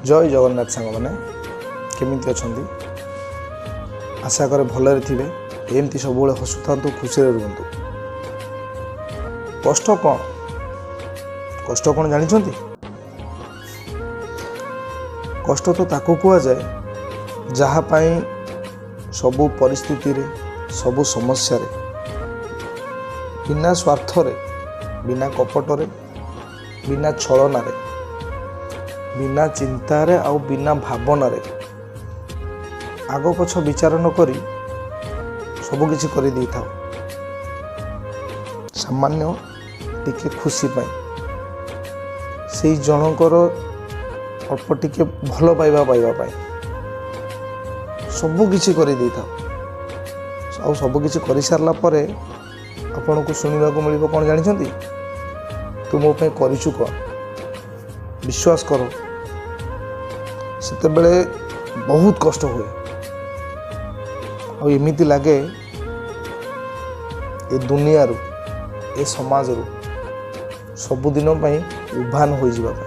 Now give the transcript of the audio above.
जय जगन्नाथ सांग मैंने केमिति अछंती आशा करे भलरे थिबे एमती सब हसुथांतु खुशी रुहतु। कष्ट कौन जानिछंती? कष्ट तो ताकू कुआ जाए जहा पाई सबु परिस्थिति रे सबु समस्या रे बिना स्वार्थ रे बिना कपट रे बिना छलना रे बिना चिंता रे आउ बिना भावना रे आग पछ विचार न करी सब किछि करि दै थाओ। सामान्य टिके खुशी पाई से जनकर अल्प टिके भल पाइबा पाई सब किछि करि दै थाओ। सब किछि करि सारला परे आपन को सुनिबा को मिलिबो कोन जानिछंती? तू मो पे करिछु को विश्वास करो सेते बेले बहुत कष्ट हुए और एमिति लगे ए दुनिया रू ए समाज रू सबुदिन उभान हो जावा।